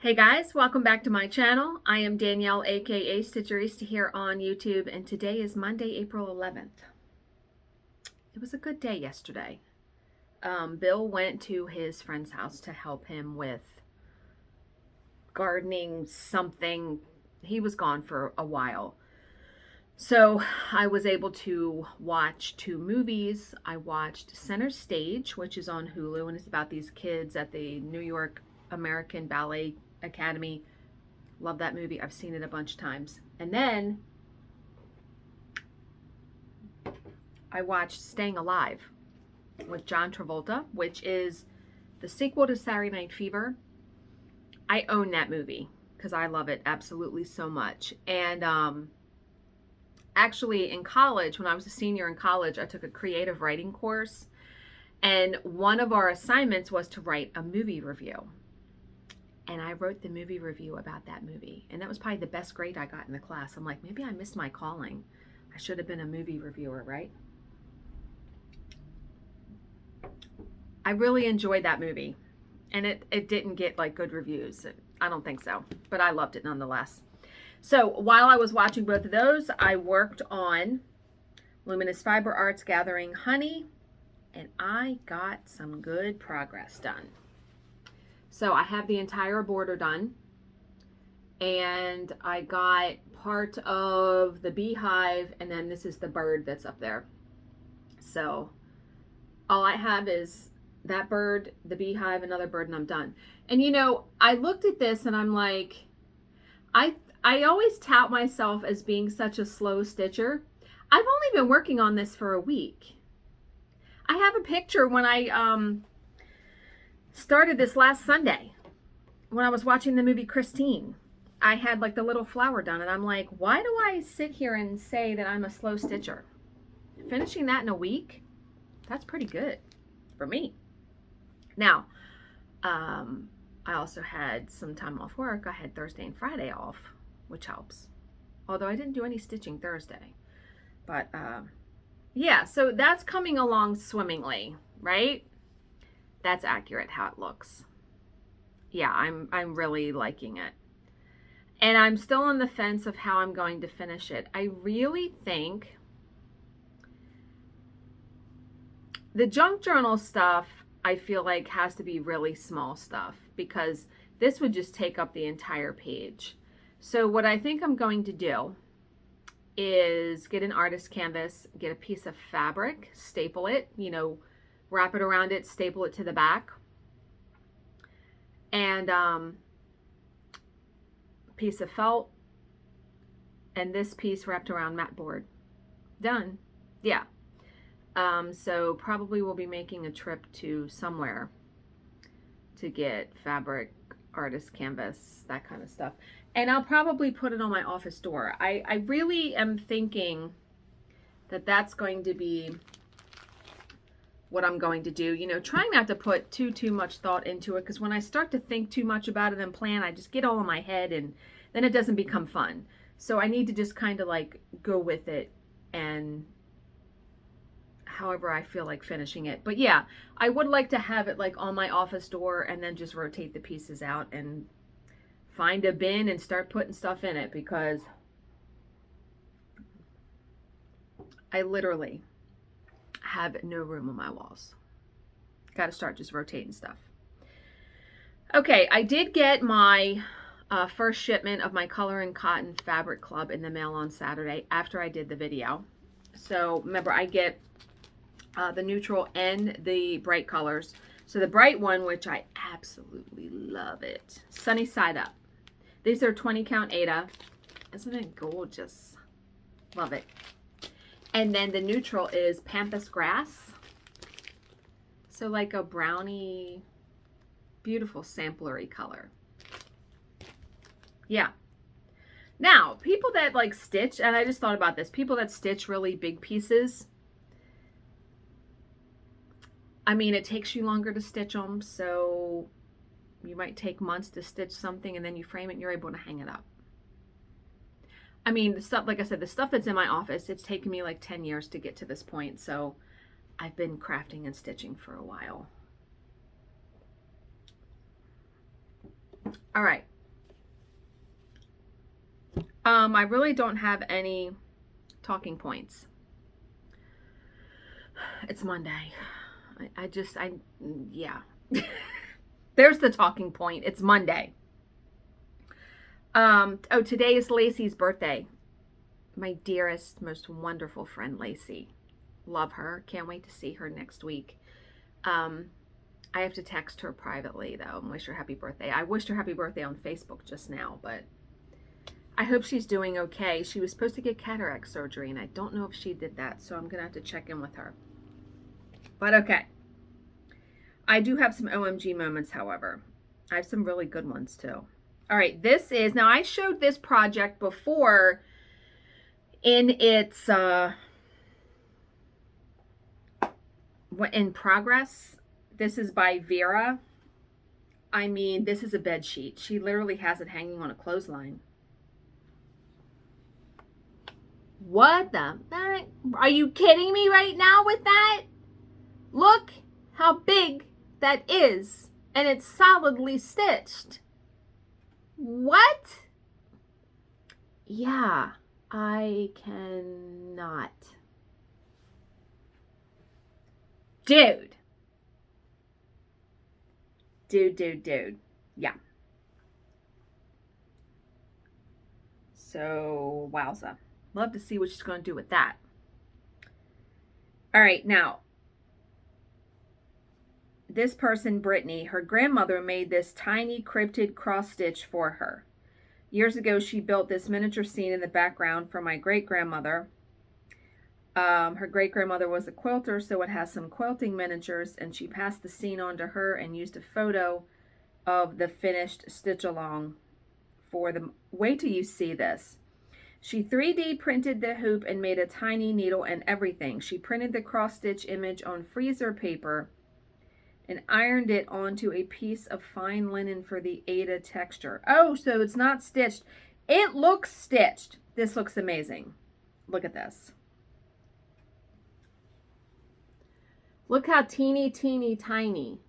Hey guys, welcome back to my channel. I am Danielle, aka Stitcherista, here on YouTube, and today is Monday, April 11th. It was a good day yesterday. Bill went to his friend's house to help him with gardening something. He was gone for a while. So I was able to watch two movies. I watched Center Stage, which is on Hulu, and it's about these kids at the New York American Ballet Academy. Love that movie. I've seen it a bunch of times. And then I watched Staying Alive with John Travolta, which is the sequel to Saturday Night Fever. I own that movie because I love it absolutely so much. And actually in college, when I was a senior in college, I took a creative writing course, and one of our assignments was to write a movie review. And I wrote the movie review about that movie. And that was probably the best grade I got in the class. I'm like, maybe I missed my calling. I should have been a movie reviewer, right? I really enjoyed that movie. And it didn't get like good reviews. I don't think so. But I loved it nonetheless. So while I was watching both of those, I worked on Luminous Fiber Arts Gathering Honey. And I got some good progress done. So I have the entire border done, and I got part of the beehive, and then this is the bird that's up there. So all I have is that bird, the beehive, another bird, and I'm done. And you know, I looked at this and I'm like, I always tout myself as being such a slow stitcher. I've only been working on this for a week. I have a picture when I started this last Sunday when I was watching the movie Christine. I had like the little flower done, and I'm like, why do I sit here and say that I'm a slow stitcher? Finishing that in a week, that's pretty good for me. Now, I also had some time off work. I had Thursday and Friday off, which helps. Although I didn't do any stitching Thursday. But yeah, so that's coming along swimmingly, right? That's accurate how it looks. Yeah, I'm really liking it. And I'm still on the fence of how I'm going to finish it. I really think the junk journal stuff, I feel like, has to be really small stuff, because this would just take up the entire page. So what I think I'm going to do is get an artist canvas, get a piece of fabric, staple it, you know, wrap it around it, staple it to the back, and piece of felt, and this piece wrapped around mat board. Done. Yeah. So probably we'll be making a trip to somewhere to get fabric, artist canvas, that kind of stuff. And I'll probably put it on my office door. I really am thinking that that's going to be what I'm going to do, you know, trying not to put too much thought into it, because when I start to think too much about it and plan, I just get all in my head, and then it doesn't become fun. So I need to just kind of like go with it, and however I feel like finishing it. But yeah, I would like to have it like on my office door, and then just rotate the pieces out and find a bin and start putting stuff in it, because I literally have no room on my walls. Got to start just rotating stuff. Okay, I did get my first shipment of my Color and Cotton Fabric Club in the mail on Saturday after I did the video. So remember, I get the neutral and the bright colors. So the bright one, which I absolutely love it, Sunny Side Up. These are 20 count Aida. Isn't it gorgeous? Love it. And then the neutral is Pampas Grass. So like a brownie, beautiful samplery color. Yeah. Now, people that like stitch, and I just thought about this, people that stitch really big pieces, I mean, it takes you longer to stitch them, so you might take months to stitch something, and then you frame it and you're able to hang it up. I mean, the stuff, like I said, the stuff that's in my office, it's taken me like 10 years to get to this point. So I've been crafting and stitching for a while. All right. I really don't have any talking points. It's Monday. Yeah. There's the talking point. It's Monday. Oh, today is Lacey's birthday. My dearest, most wonderful friend, Lacey. Love her. Can't wait to see her next week. I have to text her privately, though, and wish her happy birthday. I wished her happy birthday on Facebook just now, but I hope she's doing okay. She was supposed to get cataract surgery, and I don't know if she did that, so I'm going to have to check in with her. But okay. I do have some OMG moments, however. I have some really good ones, too. All right, this is, now I showed this project before in its, in progress. This is by Vera. I mean, this is a bed sheet. She literally has it hanging on a clothesline. What the heck? Are you kidding me right now with that? Look how big that is. And it's solidly stitched. What? Yeah, I cannot. Dude. Dude. Yeah. So, wowza. Love to see what she's going to do with that. All right, now, this person, Brittany, her grandmother made this tiny cryptid cross stitch for her. Years ago, she built this miniature scene in the background for my great-grandmother. Her great-grandmother was a quilter, so it has some quilting miniatures, and she passed the scene on to her and used a photo of the finished stitch along for the, wait till you see this. She 3D printed the hoop and made a tiny needle and everything. She printed the cross-stitch image on freezer paper and ironed it onto a piece of fine linen for the Aida texture. Oh, so it's not stitched. It looks stitched. This looks amazing. Look at this. Look how teeny tiny.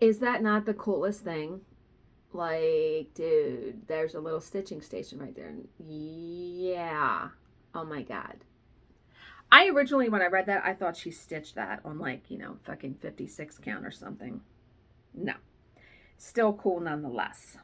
Is that not the coolest thing? Like, dude, there's a little stitching station right there. Yeah. Oh my God. I originally, when I read that, I thought she stitched that on like, fucking 56 count or something. No. Still cool nonetheless.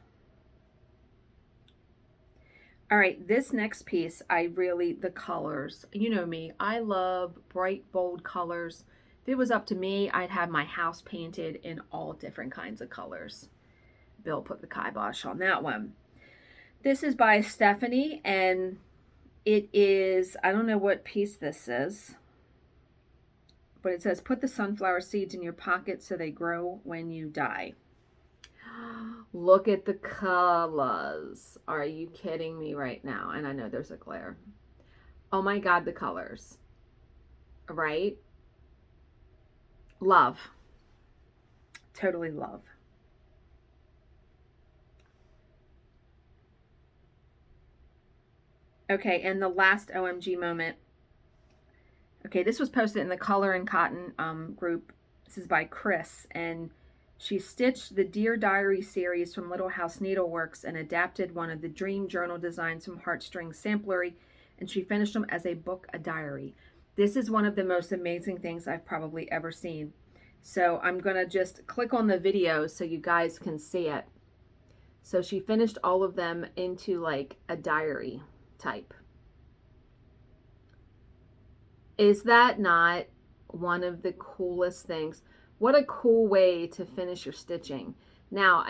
All right, this next piece, the colors. You know me, I love bright, bold colors. If it was up to me, I'd have my house painted in all different kinds of colors. Bill put the kibosh on that one. This is by Stephanie, and it is, I don't know what piece this is, but it says, put the sunflower seeds in your pocket so they grow when you die. Look at the colors. Are you kidding me right now? And I know there's a glare. Oh my God, the colors. Right? Love. Totally love. Okay, and the last OMG moment. Okay, this was posted in the Color and Cotton group. This is by Chris, and she stitched the Dear Diary series from Little House Needleworks and adapted one of the Dream Journal designs from Heartstring Samplery, and she finished them as a book, a diary. This is one of the most amazing things I've probably ever seen. So I'm going to just click on the video so you guys can see it. So she finished all of them into like a diary type. Is that not one of the coolest things? What a cool way to finish your stitching. Now,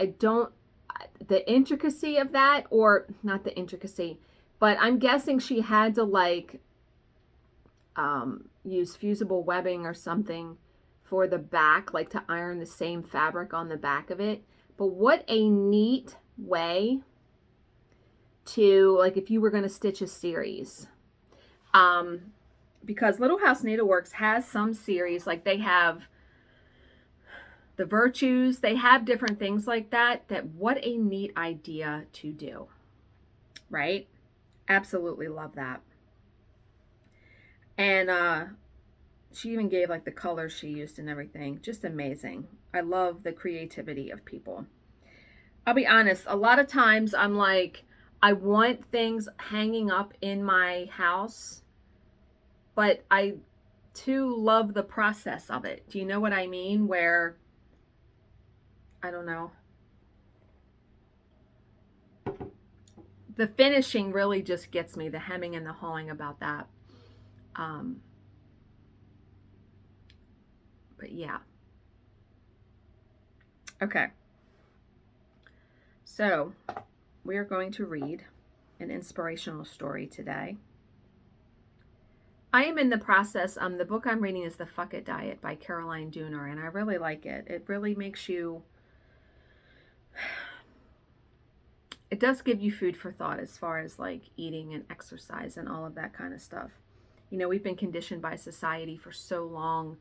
the intricacy of that, or not the intricacy, but I'm guessing she had to like use fusible webbing or something for the back, like to iron the same fabric on the back of it. But what a neat way to, like, if you were going to stitch a series. Because Little House Needleworks has some series, like they have the Virtues, they have different things like that, what a neat idea to do, right? Absolutely love that. And she even gave like the colors she used and everything. Just amazing. I love the creativity of people. I'll be honest, a lot of times I'm like, I want things hanging up in my house, but I too love the process of it. Do you know what I mean? Where, I don't know. The finishing really just gets me, the hemming and the hawing about that. But yeah. Okay. So we are going to read an inspirational story today. I am in the process, the book I'm reading is The Fuck It Diet by Caroline Dooner, and I really like it. It really makes you, it does give you food for thought as far as like eating and exercise and all of that kind of stuff. You know, we've been conditioned by society for so long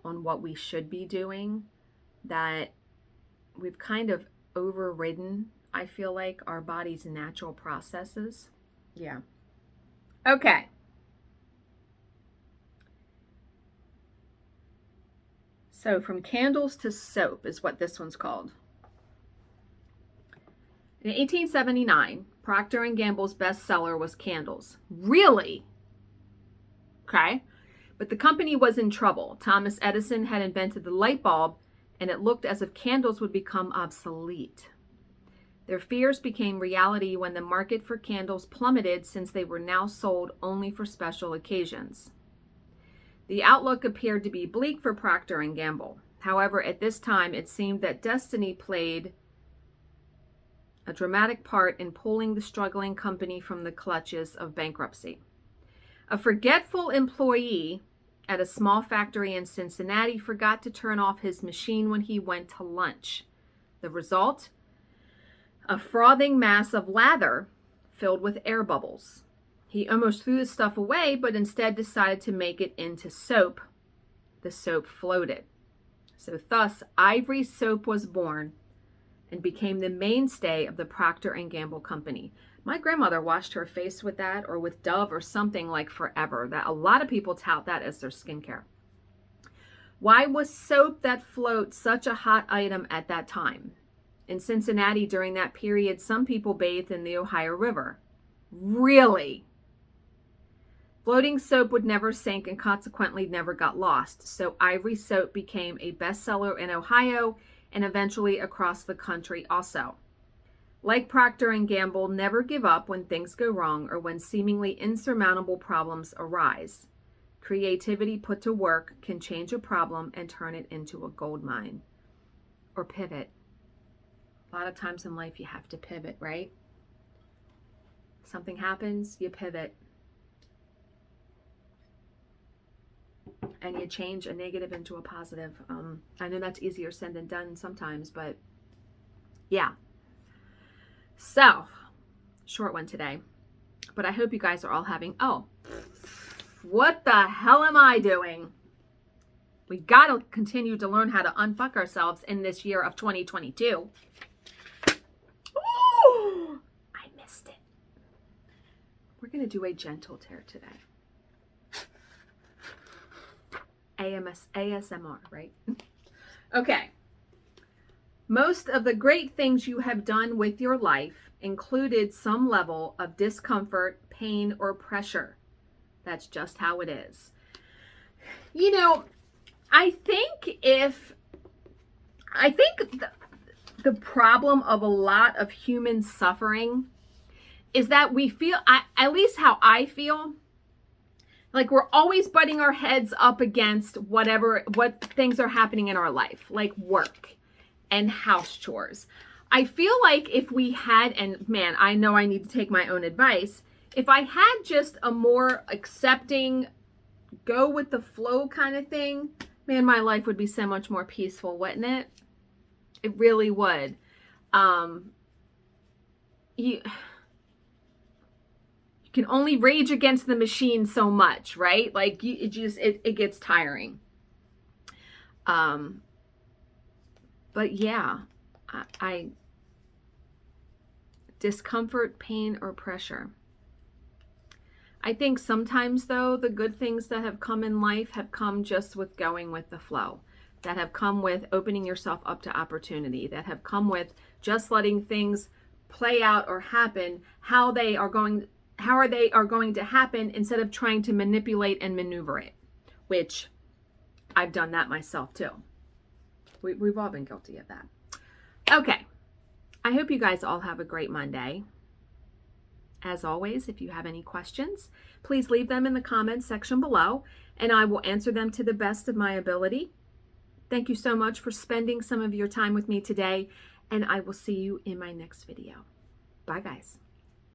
on what we should be doing that we've kind of overridden, I feel like, our body's natural processes. Yeah. Okay. So from candles to soap is what this one's called. In 1879, Procter & Gamble's bestseller was candles. Really? Okay. But the company was in trouble. Thomas Edison had invented the light bulb, and it looked as if candles would become obsolete. Their fears became reality when the market for candles plummeted, since they were now sold only for special occasions. The outlook appeared to be bleak for Procter & Gamble. However, at this time, it seemed that destiny played a dramatic part in pulling the struggling company from the clutches of bankruptcy. A forgetful employee at a small factory in Cincinnati forgot to turn off his machine when he went to lunch. The result? A frothing mass of lather filled with air bubbles. He almost threw the stuff away, but instead decided to make it into soap. The soap floated. So thus, Ivory soap was born and became the mainstay of the Procter & Gamble company. My grandmother washed her face with that, or with Dove or something, like forever. That a lot of people tout that as their skincare. Why was soap that floats such a hot item at that time? In Cincinnati during that period, some people bathed in the Ohio River. Really? Floating soap would never sink and consequently never got lost. So Ivory soap became a bestseller in Ohio and eventually across the country also. Like Procter & Gamble, never give up when things go wrong or when seemingly insurmountable problems arise. Creativity put to work can change a problem and turn it into a gold mine. Or pivot. A lot of times in life you have to pivot, right? Something happens, you pivot. And you change a negative into a positive. I know that's easier said than done sometimes, but yeah. So, short one today. But I hope you guys are all having, oh, what the hell am I doing? We got to continue to learn how to unfuck ourselves in this year of 2022. Ooh, I missed it. We're going to do a gentle tear today. ASMR, right? Okay. Most of the great things you have done with your life included some level of discomfort, pain, or pressure. That's just how it is. You know, I think the problem of a lot of human suffering is that we feel, at least how I feel, like we're always butting our heads up against what things are happening in our life, like work and house chores. I feel like if we had, and man, I know I need to take my own advice, if I had just a more accepting, go with the flow kind of thing, man, my life would be so much more peaceful, wouldn't it? It really would. You can only rage against the machine so much, right? Like it gets tiring. But yeah, I discomfort, pain, or pressure. I think sometimes, though, the good things that have come in life have come just with going with the flow, that have come with opening yourself up to opportunity, that have come with just letting things play out or happen how they are going to happen, instead of trying to manipulate and maneuver it, which I've done that myself too. We've all been guilty of that. Okay. I hope you guys all have a great Monday. As always, if you have any questions, please leave them in the comments section below, and I will answer them to the best of my ability. Thank you so much for spending some of your time with me today, and I will see you in my next video. Bye, guys.